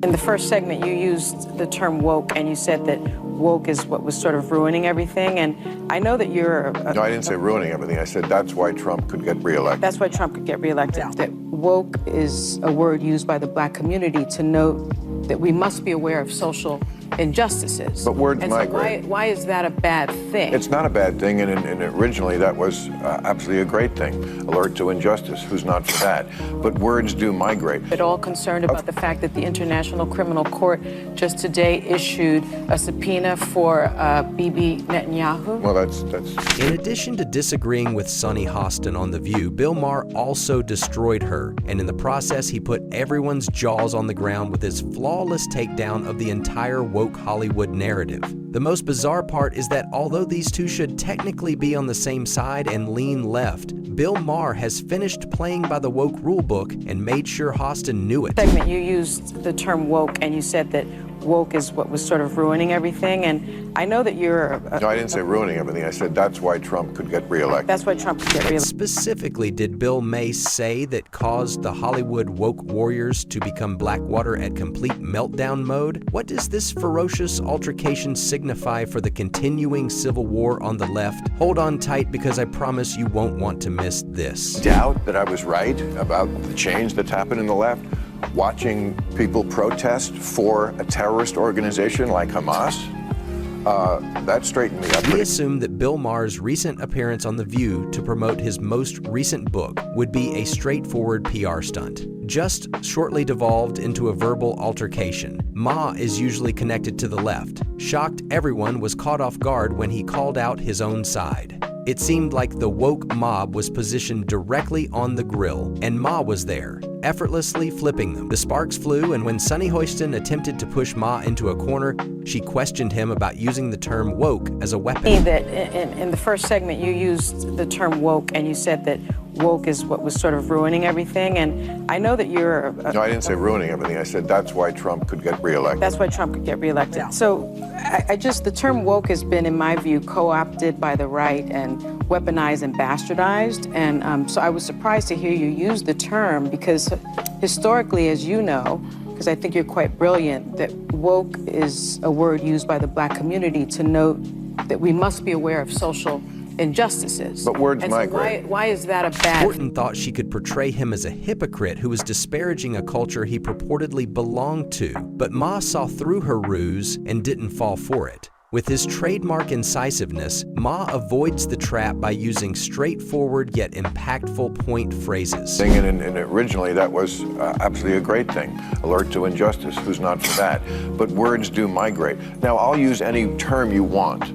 In the first segment, you used the term woke, and you said that woke is what was sort of ruining everything. And I know that you're... No, I didn't say ruining everything. I said that's why Trump could get reelected. That's why Trump could get reelected. Yeah. That woke is a word used by the black community to note that we must be aware of social injustices. But words and migrate. So why is that a bad thing? It's not a bad thing, and originally that was absolutely a great thing. Alert to injustice, who's not for that? But words do migrate. At all concerned about the fact that the International Criminal Court just today issued a subpoena for Bibi Netanyahu? Well, that's... In addition to disagreeing with Sunny Hostin on The View, Bill Maher also destroyed her, and in the process he put everyone's jaws on the ground with his flawless takedown of the entire woke Hollywood narrative. The most bizarre part is that although these two should technically be on the same side and lean left, Bill Maher has finished playing by the woke rulebook and made sure Hostin knew it. Segment, you used the term woke, and you said that woke is what was sort of ruining everything. And I know that you're... No, I didn't say ruining everything. I said that's why Trump could get reelected. That's why Trump could get reelected. Specifically, did Bill Maher say that caused the Hollywood woke warriors to become Blackwater at complete meltdown mode? What does this ferocious altercation signify for the continuing civil war on the left? Hold on tight, because I promise you won't want to miss this. Doubt that I was right about the change that's happened in the left? Watching people protest for a terrorist organization like Hamas, that straightened me up. We assumed that Bill Maher's recent appearance on The View to promote his most recent book would be a straightforward PR stunt, just shortly devolved into a verbal altercation. Ma is usually connected to the left. Shocked everyone was caught off guard when he called out his own side. It seemed like the woke mob was positioned directly on the grill, and Ma was there, effortlessly flipping them. The sparks flew, and when Sunny Hostin attempted to push Ma into a corner, she questioned him about using the term woke as a weapon. That in the first segment, you used the term woke, and you said that woke is what was sort of ruining everything. And I know that you're... No, I didn't say ruining everything. I said that's why Trump could get reelected. That's why Trump could get reelected. Yeah. So the term woke has been, in my view, co-opted by the right and weaponized and bastardized. And so I was surprised to hear you use the term, because historically, as you know, because I think you're quite brilliant, that woke is a word used by the black community to note that we must be aware of social injustices. But words and migrate. So why is that a bad... Horton thought she could portray him as a hypocrite who was disparaging a culture he purportedly belonged to. But Ma saw through her ruse and didn't fall for it. With his trademark incisiveness, Ma avoids the trap by using straightforward yet impactful point phrases. And originally that was absolutely a great thing. Alert to injustice, who's not for that? But words do migrate. Now, I'll use any term you want,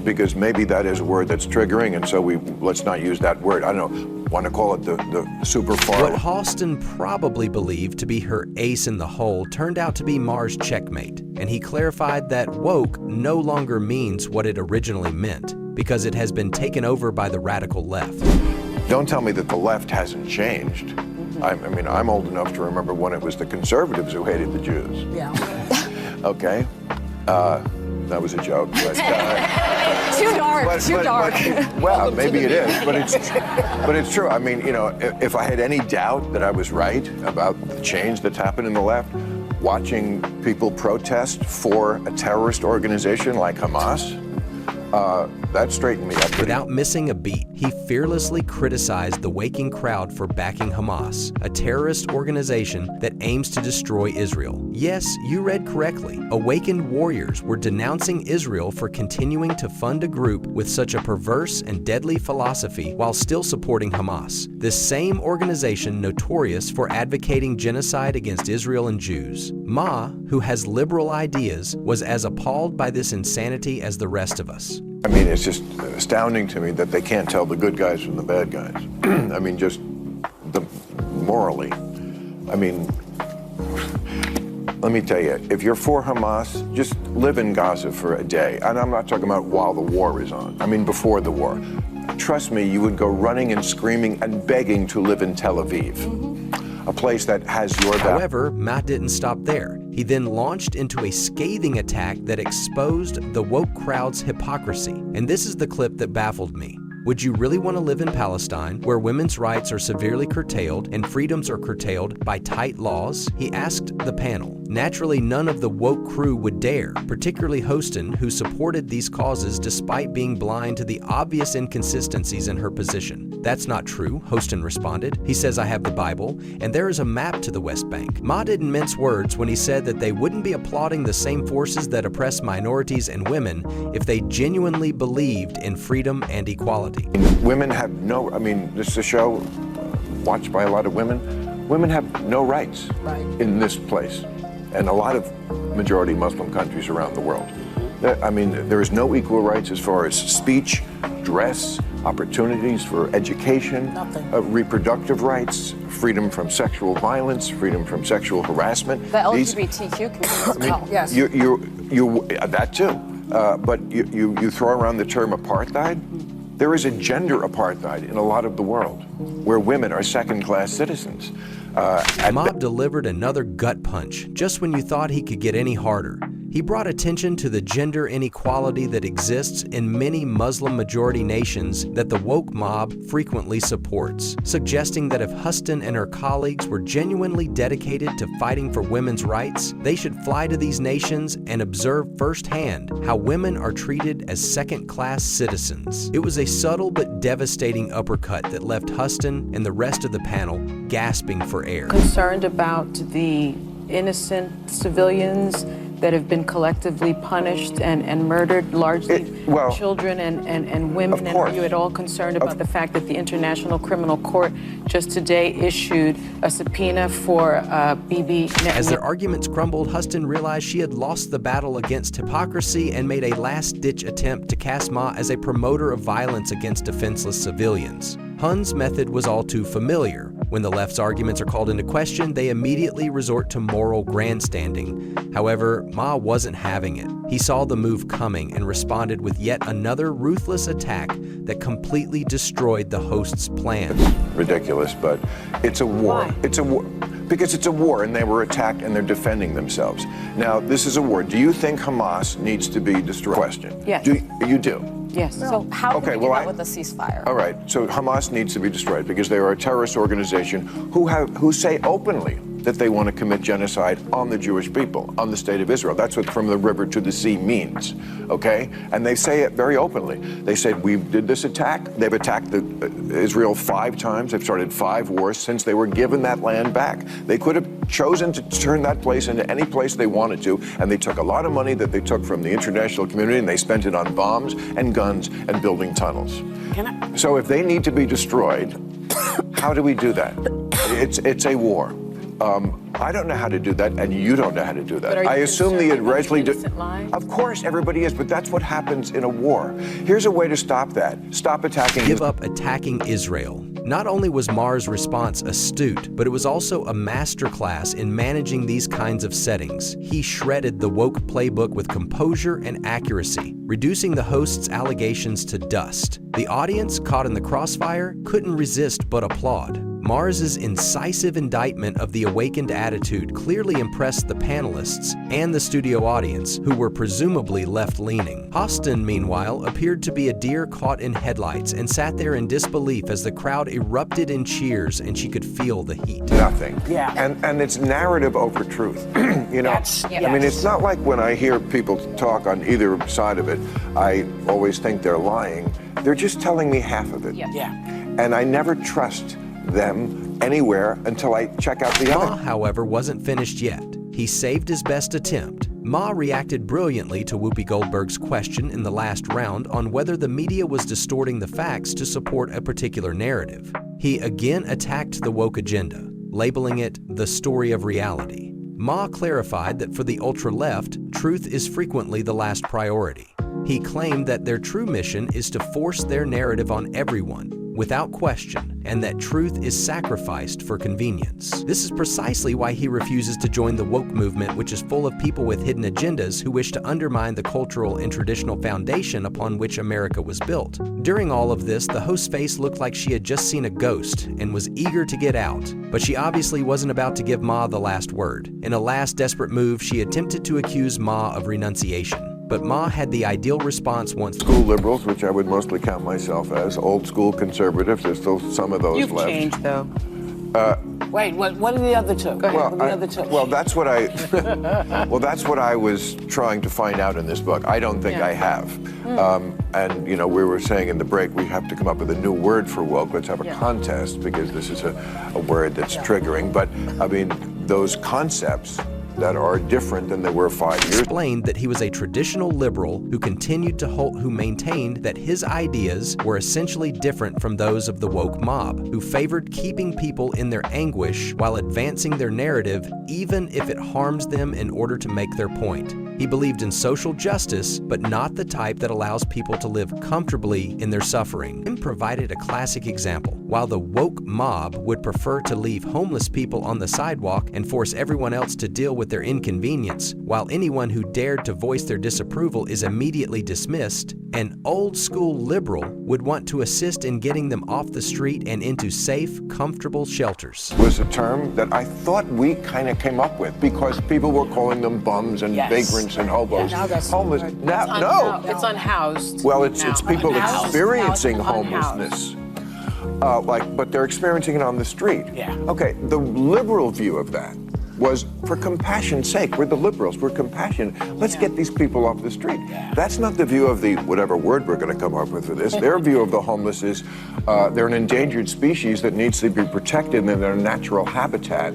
because maybe that is a word that's triggering, and so let's not use that word. I don't know. Want to call it the super far. What Hostin probably believed to be her ace in the hole turned out to be Maher's checkmate, and he clarified that woke no longer means what it originally meant, because it has been taken over by the radical left. Don't tell me that the left hasn't changed. I mean, I'm old enough to remember when it was the conservatives who hated the Jews. Yeah. Okay. That was a joke. But, too dark. Well, maybe it is, but it's true. I mean, you know, if I had any doubt that I was right about the change that's happened in the left, watching people protest for a terrorist organization like Hamas, that straightened me up. Without missing a beat, he fearlessly criticized the waking crowd for backing Hamas, a terrorist organization that aims to destroy Israel. Yes, you read correctly. Awakened warriors were denouncing Israel for continuing to fund a group with such a perverse and deadly philosophy while still supporting Hamas, this same organization notorious for advocating genocide against Israel and Jews. Ma, who has liberal ideas, was as appalled by this insanity as the rest of us. I mean, it's just astounding to me that they can't tell the good guys from the bad guys. I mean, just morally. I mean, let me tell you, if you're for Hamas, just live in Gaza for a day. And I'm not talking about while the war is on. I mean, before the war. Trust me, you would go running and screaming and begging to live in Tel Aviv, a place that has your back. However, Matt didn't stop there. He then launched into a scathing attack that exposed the woke crowd's hypocrisy. And this is the clip that baffled me. Would you really want to live in Palestine, where women's rights are severely curtailed and freedoms are curtailed by tight laws? He asked the panel. Naturally, none of the woke crew would dare, particularly Hostin, who supported these causes despite being blind to the obvious inconsistencies in her position. That's not true, Hostin responded. He says, I have the Bible, and there is a map to the West Bank. Ma didn't mince words when he said that they wouldn't be applauding the same forces that oppress minorities and women if they genuinely believed in freedom and equality. Women have no, this is a show watched by a lot of women. Women have no rights in this place and a lot of majority Muslim countries around the world. There is no equal rights as far as speech, dress, opportunities for education, reproductive rights, freedom from sexual violence, freedom from sexual harassment. The LGBTQ community as well. Yes. That too. But you throw around the term apartheid. There is a gender apartheid in a lot of the world where women are second-class citizens. Ma delivered another gut punch just when you thought he could get any harder. He brought attention to the gender inequality that exists in many Muslim-majority nations that the woke mob frequently supports, suggesting that if Hostin and her colleagues were genuinely dedicated to fighting for women's rights, they should fly to these nations and observe firsthand how women are treated as second-class citizens. It was a subtle but devastating uppercut that left Hostin and the rest of the panel gasping for air. Concerned about the innocent civilians that have been collectively punished and murdered, largely children and women. And are you at all concerned about the fact that the International Criminal Court just today issued a subpoena for Bibi Netanyahu? As their arguments crumbled, Hostin realized she had lost the battle against hypocrisy and made a last-ditch attempt to cast Ma as a promoter of violence against defenseless civilians. Hun's method was all too familiar. When the left's arguments are called into question, they immediately resort to moral grandstanding. However, Ma wasn't having it. He saw the move coming and responded with yet another ruthless attack that completely destroyed the host's plans. Ridiculous, but it's a war. Why? It's a war. Because it's a war and they were attacked and they're defending themselves. Now, this is a war. Do you think Hamas needs to be destroyed? Question. Yes. You do? Yes. So how can we do that with a ceasefire? All right, so Hamas needs to be destroyed because they are a terrorist organization who say openly that they want to commit genocide on the Jewish people, on the state of Israel. That's what from the river to the sea means, okay? And they say it very openly. They said, we did this attack. They've attacked Israel 5 times. They've started 5 wars since they were given that land back. They could have chosen to turn that place into any place they wanted to, and they took a lot of money that they took from the international community and they spent it on bombs and guns and building tunnels. So if they need to be destroyed, how do we do that? It's a war. I don't know how to do that, and you don't know how to do that. I assume the Israeli Of course, everybody is, but that's what happens in a war. Here's a way to stop that. Stop attacking. Give up attacking Israel. Not only was Maher's response astute, but it was also a masterclass in managing these kinds of settings. He shredded the woke playbook with composure and accuracy, reducing the host's allegations to dust. The audience, caught in the crossfire, couldn't resist but applaud. Maher's incisive indictment of the awakened attitude clearly impressed the panelists and the studio audience, who were presumably left-leaning. Hostin, meanwhile, appeared to be a deer caught in headlights and sat there in disbelief as the crowd erupted in cheers and she could feel the heat. Nothing. Yeah. And it's narrative over truth. You know, Yes. I mean, it's not like when I hear people talk on either side of it, I always think they're lying. They're just telling me half of it. Yeah. And I never trust them anywhere until I check out the other. Ma, however, wasn't finished yet. He saved his best attempt. Ma reacted brilliantly to Whoopi Goldberg's question in the last round on whether the media was distorting the facts to support a particular narrative. He again attacked the woke agenda, labeling it the story of reality. Ma clarified that for the ultra-left, truth is frequently the last priority. He claimed that their true mission is to force their narrative on everyone, without question, and that truth is sacrificed for convenience. This is precisely why he refuses to join the woke movement, which is full of people with hidden agendas who wish to undermine the cultural and traditional foundation upon which America was built. During all of this, the host's face looked like she had just seen a ghost and was eager to get out, but she obviously wasn't about to give Ma the last word. In a last desperate move, she attempted to accuse Ma of renunciation. but Ma had the ideal response once. School liberals, which I would mostly count myself as, old school conservatives, there's still some of those You've left. changed, though. Wait, what are the other two? Go ahead. Well, that's what I. Well, that's what I was trying to find out in this book. I don't think I have. And you know, we were saying in the break we have to come up with a new word for woke. Let's have a contest because this is a word that's triggering. But I mean, those concepts that are different than they were 5 years. Explained that he was a traditional liberal who maintained that his ideas were essentially different from those of the woke mob, who favored keeping people in their anguish while advancing their narrative, even if it harms them in order to make their point. He believed in social justice, but not the type that allows people to live comfortably in their suffering. He provided a classic example. While the woke mob would prefer to leave homeless people on the sidewalk and force everyone else to deal with their inconvenience, while anyone who dared to voice their disapproval is immediately dismissed, an old-school liberal would want to assist in getting them off the street and into safe, comfortable shelters. Was a term that I thought we kind of came up with because people were calling them bums and vagrants and hobos. Now that's homeless. No. It's unhoused. Well, it's people Unhoused. experiencing Now it's homelessness. But they're experiencing it on the street. Yeah. Okay, the liberal view of that was for compassion's sake. We're the liberals, we're compassionate. Let's get these people off the street. That's not the view of the, whatever word we're gonna come up with for this. Their view of the homeless is they're an endangered species that needs to be protected in their natural habitat,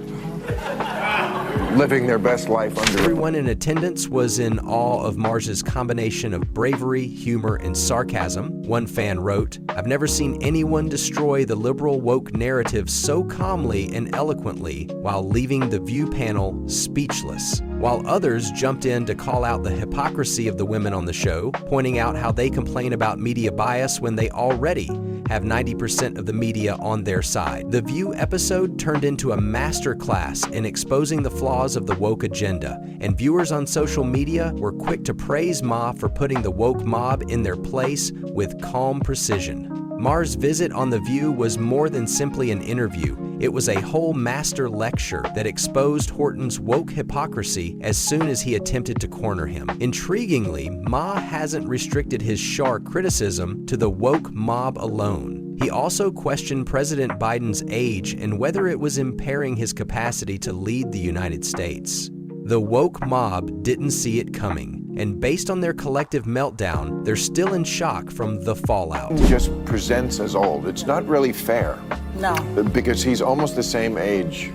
living their best life under. Everyone in attendance was in awe of Mars's combination of bravery, humor, and sarcasm. One fan wrote, "I've never seen anyone destroy the liberal woke narrative so calmly and eloquently while leaving the view panel speechless." While others jumped in to call out the hypocrisy of the women on the show, pointing out how they complain about media bias when they already have 90% of the media on their side. The View episode turned into a masterclass in exposing the flaws of the woke agenda, and viewers on social media were quick to praise Ma for putting the woke mob in their place with calm precision. Maher's visit on The View was more than simply an interview. It was a whole master lecture that exposed Horton's woke hypocrisy as soon as he attempted to corner him. Intriguingly, Ma hasn't restricted his sharp criticism to the woke mob alone. He also questioned President Biden's age and whether it was impairing his capacity to lead the United States. The woke mob didn't see it coming, and based on their collective meltdown, they're still in shock from the fallout. He just presents as old. It's not really fair. No. Because he's almost the same age.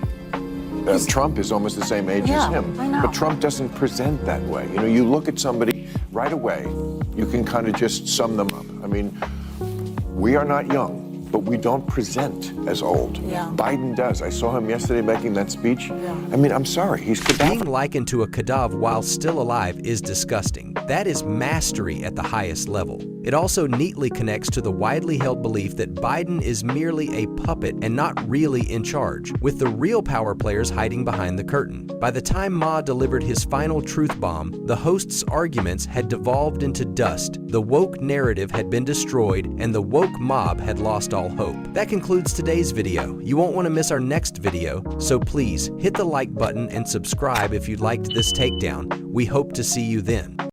Trump is almost the same age as him. I know. But Trump doesn't present that way. You know, you look at somebody right away, you can kind of just sum them up. I mean, we are not young, but we don't present as old. Yeah. Biden does. I saw him yesterday making that speech. I mean, I'm sorry, he's cadaver. Being likened to a cadaver while still alive is disgusting. That is mastery at the highest level. It also neatly connects to the widely held belief that Biden is merely a puppet and not really in charge, with the real power players hiding behind the curtain. By the time Ma delivered his final truth bomb, the host's arguments had devolved into dust, the woke narrative had been destroyed, and the woke mob had lost all hope. That concludes today's video. You won't want to miss our next video, so please hit the like button and subscribe if you liked this takedown. We hope to see you then.